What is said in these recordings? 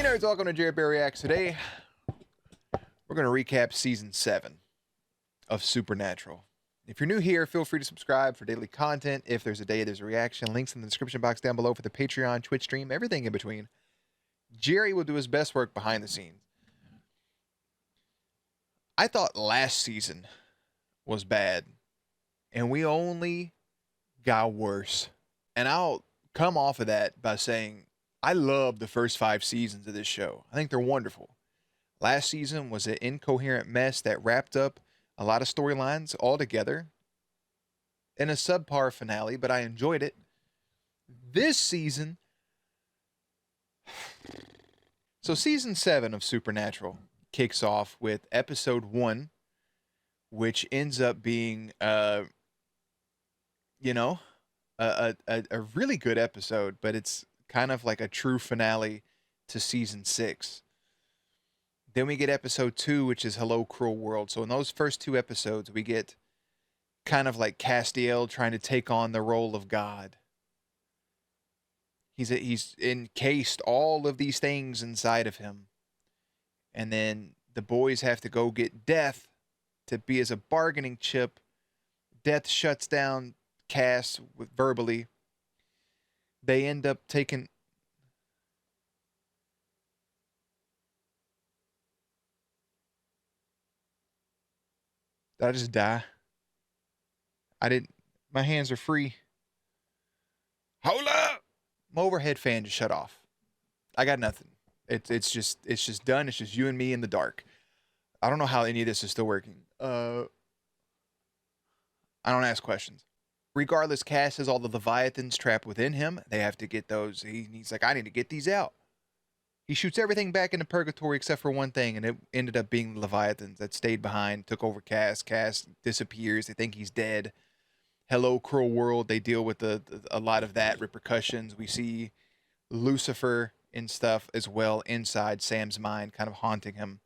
Hey nerds, welcome to JerAwards. Today, we're going to recap Season 7 of Supernatural. If you're new here, feel free to subscribe for daily content. If there's a day, there's a reaction. Links in the description box down below for the Patreon, Twitch stream, everything in between. Jerry will do his best work behind the scenes. I thought last season was bad, and we only got worse. And I'll come off of that by saying I love the first 5 seasons of this show. I think they're wonderful. Last season was an incoherent mess that wrapped up a lot of storylines all together in a subpar finale, but I enjoyed it. This season, so Season 7 of Supernatural kicks off with Episode 1, which ends up being, a really good episode, but it's kind of like a true finale to Season 6. Then we get Episode 2, which is Hello, Cruel World. So in those first 2 episodes, we get kind of like Castiel trying to take on the role of God. He's encased all of these things inside of him. And then the boys have to go get Death to be as a bargaining chip. Death shuts down Cass verbally. They end up taking... Did I just die? I didn't... My hands are free. Hold up! My overhead fan just shut off. I got nothing. It's just done. It's just you and me in the dark. I don't know how any of this is still working. I don't ask questions. Regardless, Cass has all the Leviathans trapped within him. They have to get those. He's like, I need to get these out. He shoots everything back into purgatory except for one thing, and it ended up being the Leviathans that stayed behind, took over Cass. Cass disappears. They think he's dead. Hello, Cruel World. They deal with a lot of that repercussions. We see Lucifer and stuff as well inside Sam's mind, kind of haunting him.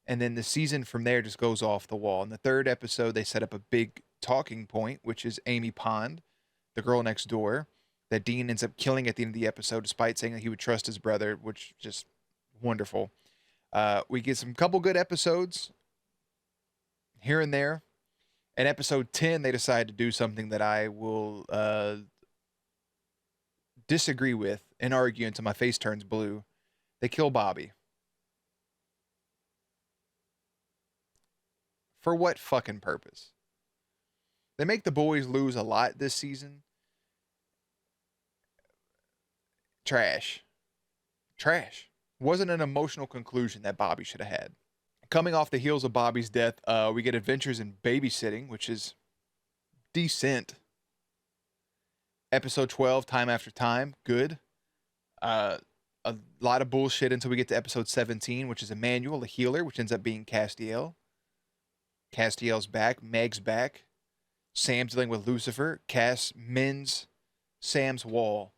And then the season from there just goes off the wall. In the 3rd episode, they set up a big talking point, which is Amy Pond, the girl next door, that Dean ends up killing at the end of the episode, despite saying that he would trust his brother, which just wonderful. We get some couple good episodes here and there. In episode 10, they decide to do something that I will disagree with and argue until my face turns blue. They kill Bobby. For what fucking purpose? They make the boys lose a lot this season. Trash. Wasn't an emotional conclusion that Bobby should have had. Coming off the heels of Bobby's death, we get Adventures in Babysitting, which is decent. Episode 12, Time After Time, good. A lot of bullshit until we get to episode 17, which is Emmanuel, a healer, which ends up being Castiel. Castiel's back, Meg's back. Sam's dealing with Lucifer. Cass mends Sam's wall.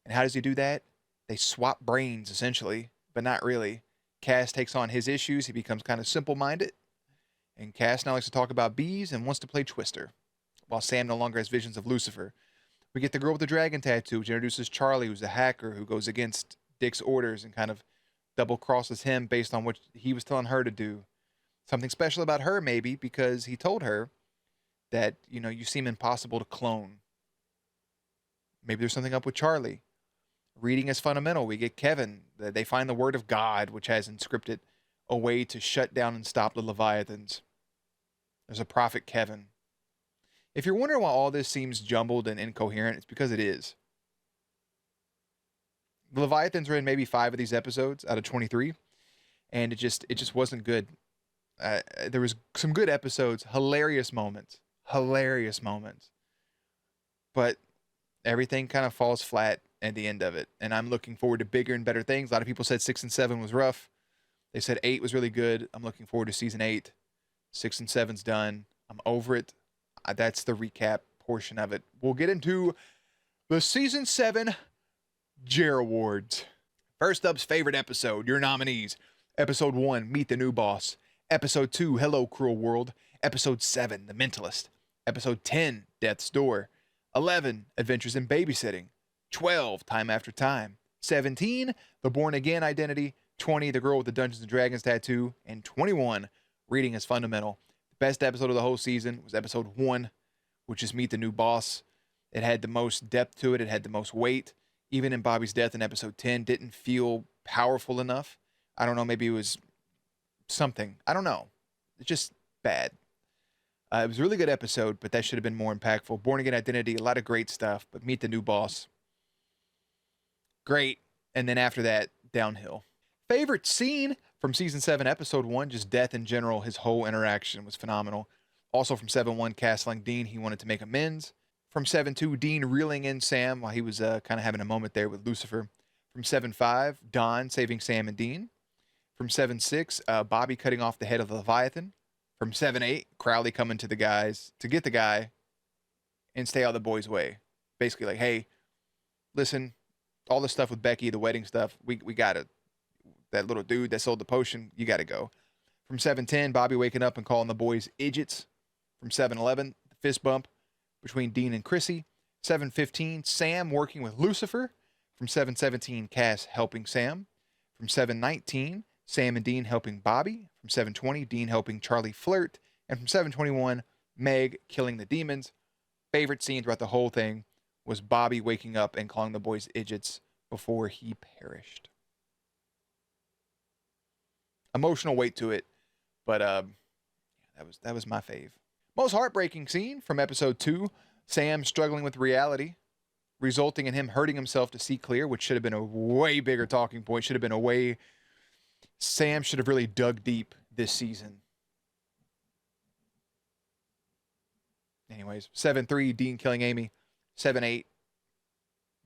And how does he do that? They swap brains, essentially, but not really. Cass takes on his issues. He becomes kind of simple-minded. And Cass now likes to talk about bees and wants to play Twister, while Sam no longer has visions of Lucifer. We get the girl with the dragon tattoo, which introduces Charlie, who's a hacker who goes against Dick's orders and kind of double-crosses him based on what he was telling her to do. Something special about her, maybe, because he told her that, you seem impossible to clone. Maybe there's something up with Charlie. Reading is fundamental. We get Kevin. They find the word of God, which has inscripted a way to shut down and stop the Leviathans. There's a prophet Kevin. If you're wondering why all this seems jumbled and incoherent, it's because it is. The Leviathans are in maybe 5 of these episodes out of 23, and it just wasn't good. There was some good episodes, hilarious moments, but everything kind of falls flat at the end of it, and I'm looking forward to bigger and better things. A lot of people said 6 and 7 was rough. They said 8 was really good. I'm looking forward to season 8. 6 and 7's done. I'm over it. That's the recap portion of it. We'll get into the season 7 JerAwards. First up's favorite episode, your nominees. Episode 1, Meet the New Boss. Episode 2, Hello, Cruel World. Episode 7, The Mentalist. Episode 10, Death's Door. 11, Adventures in Babysitting. 12, Time After Time. 17, The Born Again Identity. 20, the girl with the Dungeons and Dragons tattoo, and 21, reading is fundamental. The best episode of the whole season was episode 1, which is Meet the New Boss. It had the most depth to it. It had the most weight. Even in Bobby's death in episode 10, didn't feel powerful enough. I don't know, maybe it was something. I don't know. It's just bad. It was a really good episode, but that should have been more impactful. Born Again Identity, a lot of great stuff, but Meet the New Boss, great. And then after that, downhill. Favorite scene from season 7, episode 1, just death in general. His whole interaction was phenomenal. Also from 7-1, castling Dean, he wanted to make amends. From 7-2, Dean reeling in Sam while he was kind of having a moment there with Lucifer. From 7-5, Don saving Sam and Dean. From 7-6, Bobby cutting off the head of the Leviathan. From 7-8, Crowley coming to the guys to get the guy and stay out of the boys' way. Basically like, hey, listen, all the stuff with Becky, the wedding stuff, we got it. That little dude that sold the potion, you got to go. From 7-10, Bobby waking up and calling the boys idiots. From 7-11, the fist bump between Dean and Chrissy. 7-15, Sam working with Lucifer. From 7-17, Cass helping Sam. From 7-19, Sam and Dean helping Bobby. From 7-20, Dean helping Charlie flirt. And from 7-21, Meg killing the demons. Favorite scene throughout the whole thing was Bobby waking up and calling the boys idiots before he perished. Emotional weight to it, but that was my fave. Most heartbreaking scene from episode 2, Sam struggling with reality, resulting in him hurting himself to see clear, which should have been a way bigger talking point. Should have been a way... Sam should have really dug deep this season. Anyways, 7-3, Dean killing Amy. 7-8,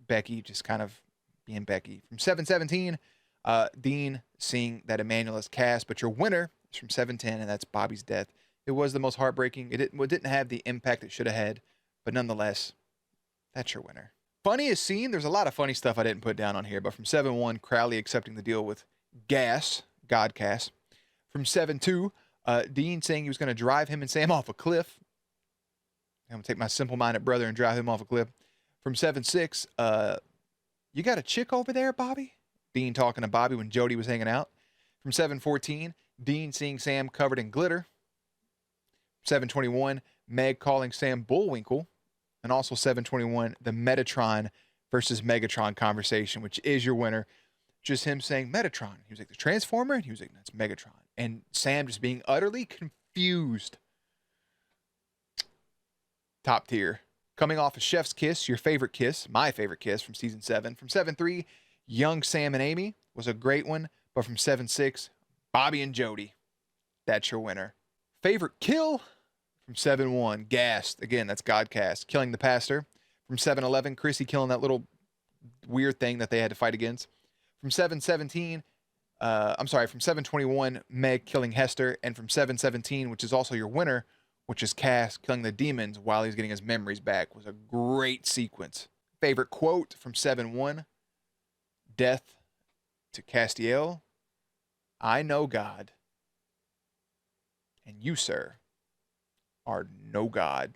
Becky just kind of being Becky. From 7-17, Dean seeing that Emmanuel is cast, but your winner is from 7-10, and that's Bobby's death. It was the most heartbreaking. It didn't have the impact it should have had, but nonetheless, that's your winner. Funniest scene, there's a lot of funny stuff I didn't put down on here, but from 7-1, Crowley accepting the deal with Gas, Godcast. From 7-2, Dean saying he was going to drive him and Sam off a cliff. I'm going to take my simple-minded brother and drive him off a cliff. From 7-6, you got a chick over there, Bobby? Dean talking to Bobby when Jody was hanging out. From 7-14, Dean seeing Sam covered in glitter. 7-21, Meg calling Sam Bullwinkle. And also 7-21, the Metatron versus Megatron conversation, which is your winner. Just him saying Metatron. He was like, the Transformer? And he was like, that's Megatron. And Sam just being utterly confused. Top tier. Coming off of Chef's Kiss, your favorite kiss, my favorite kiss from season 7. From 7-3, young Sam and Amy was a great one. But from 7-6, Bobby and Jody. That's your winner. Favorite kill from 7-1, Gassed. Again, that's Godcast. Killing the pastor. From 7-11, Chrissy killing that little weird thing that they had to fight against. From 7-17, from 7-21, Meg killing Hester. And from 7-17, which is also your winner, which is Cass killing the demons while he's getting his memories back, was a great sequence. Favorite quote from 7-1, Death to Castiel. I know God, and you, sir, are no God.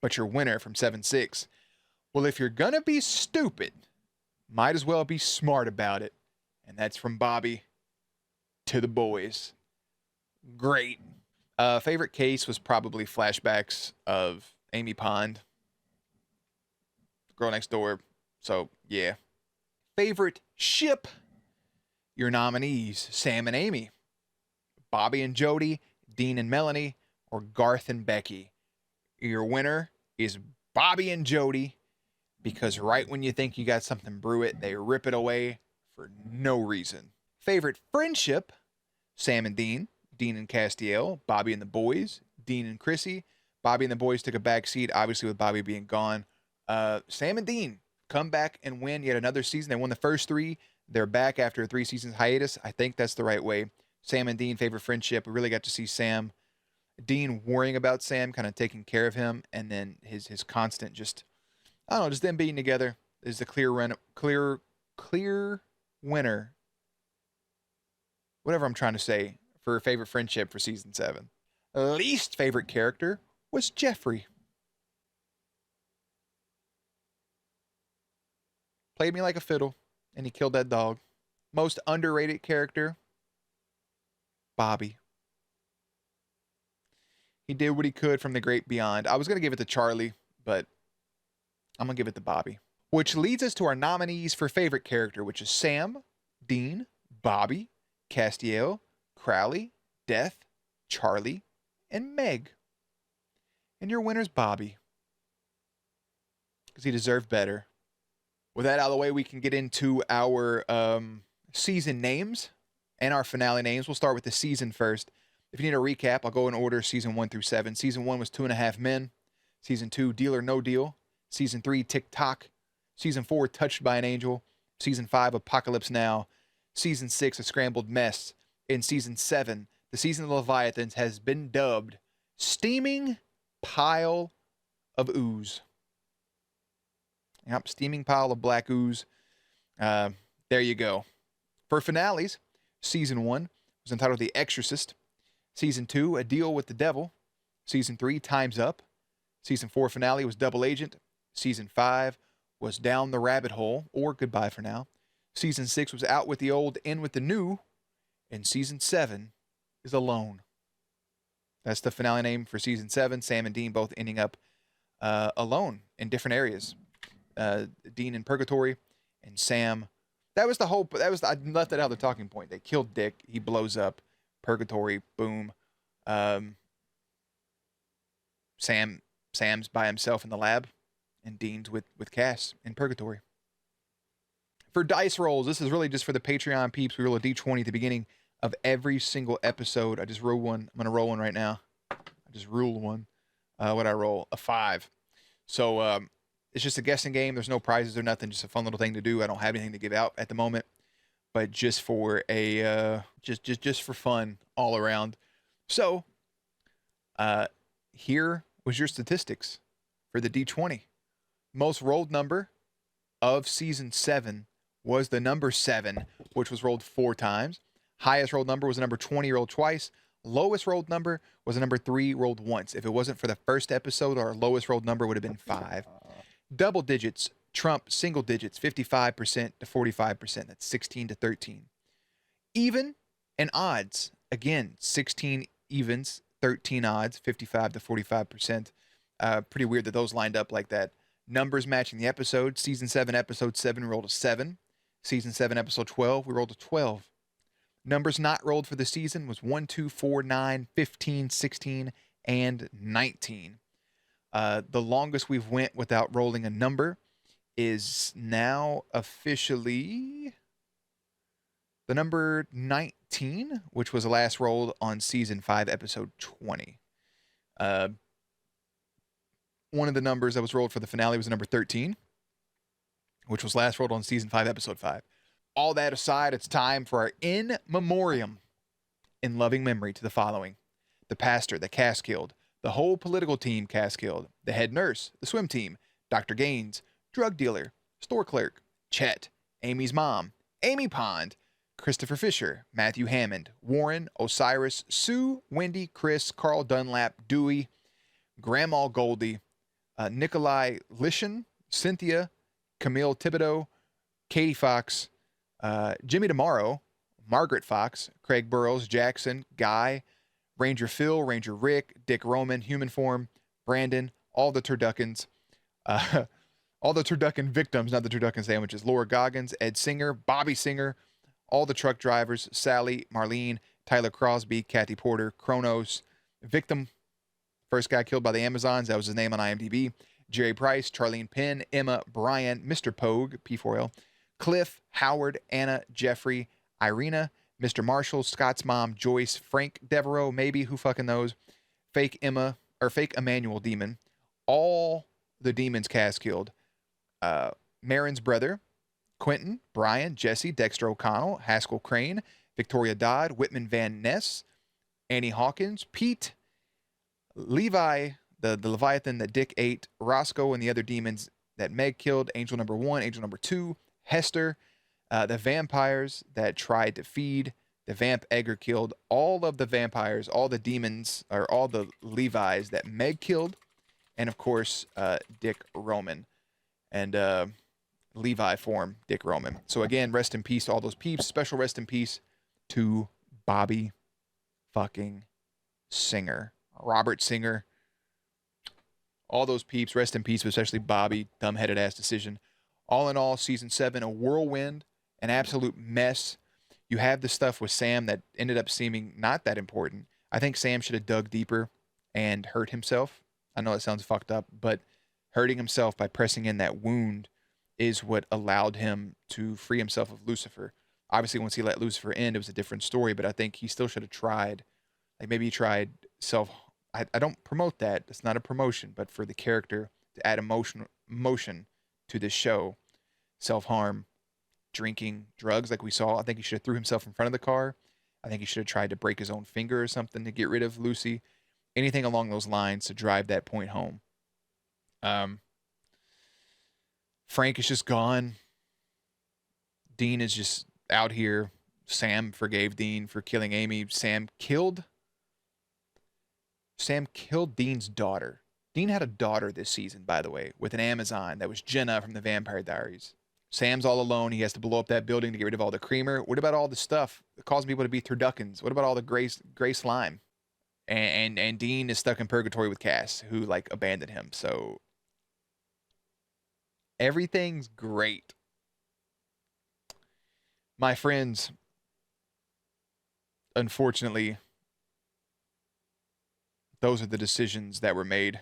But your winner from 7-6, well, if you're gonna be stupid, might as well be smart about it. And that's from Bobby to the boys. Great. Favorite case was probably flashbacks of Amy Pond, girl next door. So, yeah. Favorite ship, your nominees, Sam and Amy, Bobby and Jody, Dean and Melanie, or Garth and Becky. Your winner is Bobby and Jody, because right when you think you got something brew it, they rip it away for no reason. Favorite friendship, Sam and Dean, Dean and Castiel, Bobby and the boys, Dean and Chrissy. Bobby and the boys took a back seat, obviously with Bobby being gone. Sam and Dean come back and win yet another season. They won the first 3. They're back after a 3 seasons hiatus. I think that's the right way. Sam and Dean, favorite friendship. We really got to see Dean worrying about Sam, kind of taking care of him, and then his constant just them being together is the clear winner. Whatever I'm trying to say for favorite friendship for season 7. Least favorite character was Jeffrey. Played me like a fiddle, and he killed that dog. Most underrated character, Bobby. He did what he could from the great beyond. I was going to give it to Charlie, but I'm going to give it to Bobby. Which leads us to our nominees for favorite character, which is Sam, Dean, Bobby, Castiel, Crowley, Death, Charlie, and Meg. And your winner's Bobby. Because he deserved better. With that out of the way, we can get into our season names and our finale names. We'll start with the season first. If you need a recap, I'll go in order season 1 through 7. Season 1 was 2.5 Men. Season 2, Deal or No Deal. Season 3, Tick Tock. Season 4, Touched by an Angel. Season 5, Apocalypse Now. Season 6, A Scrambled Mess. In Season 7, the Season of the Leviathans has been dubbed Steaming Pile of Ooze. Yep, Steaming Pile of Black Ooze. There you go. For finales, Season 1 was entitled The Exorcist. Season 2, A Deal with the Devil. Season 3, Time's Up. Season 4 finale was Double Agent. Season 5 was Down the Rabbit Hole, or Goodbye for Now. Season 6 was Out with the Old, In with the New. And Season 7 is Alone. That's the finale name for Season 7. Sam and Dean both ending up alone in different areas. Dean in Purgatory, and Sam. That was the whole. I left that out of the talking point. They killed Dick. He blows up. Purgatory. Boom. Sam's by himself in the lab, and Dean's with Cass in Purgatory. For dice rolls, this is really just for the Patreon peeps. We roll a D20 at the beginning of every single episode. I just roll one. I'm gonna roll one right now. I just ruled one. What I roll? A 5. So it's just a guessing game. There's no prizes or nothing. Just a fun little thing to do. I don't have anything to give out at the moment, but just for a just for fun all around. So here was your statistics for the D20. Most rolled number of season 7 was the number 7, which was rolled 4 times. Highest rolled number was the number 20, rolled twice. Lowest rolled number was the number 3, rolled once. If it wasn't for the first episode, our lowest rolled number would have been 5. Double digits trump single digits, 55% to 45%. That's 16 to 13. Even and odds, again, 16 evens, 13 odds, 55 to 45%. Pretty weird that those lined up like that. Numbers matching the episode. Season 7, episode 7, we rolled a 7. Season 7, episode 12, we rolled a 12. Numbers not rolled for the season was 1, 2, 4, 9, 15, 16, and 19. The longest we've went without rolling a number is now officially the number 19, which was the last rolled on season 5, episode 20. One of the numbers that was rolled for the finale was the number 13, which was last rolled on season 5, episode 5. All that aside, it's time for our in memoriam, in loving memory to the following: the pastor that Cass killed, the whole political team Cass killed, the head nurse, the swim team, Dr. Gaines, drug dealer, store clerk, Chet, Amy's mom, Amy Pond, Christopher Fisher, Matthew Hammond, Warren, Osiris, Sue, Wendy, Chris, Carl Dunlap, Dewey, Grandma Goldie, Nikolai Lishan, Cynthia, Camille Thibodeau, Katie Fox, Jimmy Tomorrow, Margaret Fox, Craig Burrows, Jackson, Guy, Ranger Phil, Ranger Rick, Dick Roman, Human Form, Brandon, all the turduckens, all the turducken victims, not the turducken sandwiches, Laura Goggins, Ed Singer, Bobby Singer, all the truck drivers, Sally, Marlene, Tyler Crosby, Kathy Porter, Kronos, victim, first guy killed by the Amazons, that was his name on IMDb, Jerry Price, Charlene Penn, Emma, Brian, Mr. Pogue, P4L, Cliff, Howard, Anna, Jeffrey, Irina, Mr. Marshall, Scott's mom, Joyce, Frank Devereaux, maybe, who fucking knows, fake Emma, or fake Emmanuel Demon, all the demons Cass killed, Marin's brother, Quentin, Brian, Jesse, Dexter O'Connell, Haskell Crane, Victoria Dodd, Whitman Van Ness, Annie Hawkins, Pete, Levi, the Leviathan that Dick ate, Roscoe and the other demons that Meg killed, Angel number 1, Angel number 2, Hester, the vampires that tried to feed, the vamp Egger killed, all of the vampires, all the demons, or all the Levis that Meg killed, and of course, Dick Roman. And Levi form Dick Roman. So again, rest in peace to all those peeps. Special rest in peace to Bobby fucking Singer. Robert Singer. All those peeps, rest in peace, but especially Bobby, dumbheaded ass decision. All in all, season 7, a whirlwind, an absolute mess. You have the stuff with Sam that ended up seeming not that important. I think Sam should have dug deeper and hurt himself. I know it sounds fucked up, but hurting himself by pressing in that wound is what allowed him to free himself of Lucifer. Obviously, once he let Lucifer in, it was a different story, but I think he still should have tried. Like maybe he tried I don't promote that. It's not a promotion, but for the character to add emotion to this show, self-harm, drinking, drugs like we saw. I think he should have threw himself in front of the car. I think he should have tried to break his own finger or something to get rid of Lucy. Anything along those lines to drive that point home. Frank is just gone. Dean is just out here. Sam forgave Dean for killing Amy. Sam killed Dean's daughter. Dean had a daughter this season, by the way, with an Amazon that was Jenna from the Vampire Diaries. Sam's all alone. He has to blow up that building to get rid of all the creamer. What about all the stuff that causing people to be turduckens? What about all the gray slime? And Dean is stuck in purgatory with Cass, who like abandoned him. So everything's great. My friends, unfortunately, those are the decisions that were made.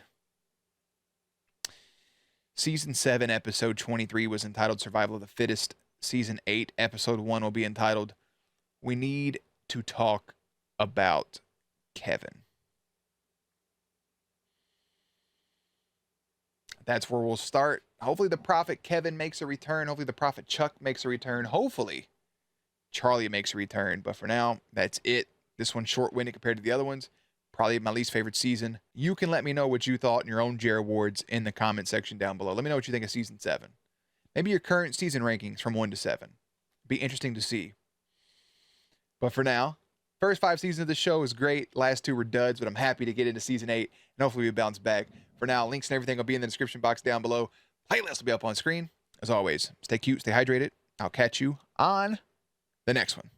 Season 7, episode 23 was entitled Survival of the Fittest. Season 8, episode 1 will be entitled We Need to Talk About Kevin. That's where we'll start. Hopefully the Prophet Kevin makes a return. Hopefully the Prophet Chuck makes a return. Hopefully Charlie makes a return. But for now, that's it. This one's short-winded compared to the other ones. Probably my least favorite season. You can let me know what you thought in your own JerAwards in the comment section down below. Let me know what you think of season 7. Maybe your current season rankings from 1 to 7. Be interesting to see. But for now, first 5 seasons of the show is great. Last 2 were duds, but I'm happy to get into season 8, and hopefully we bounce back. For now, links and everything will be in the description box down below. Playlist will be up on screen. As always, stay cute, stay hydrated. I'll catch you on the next one.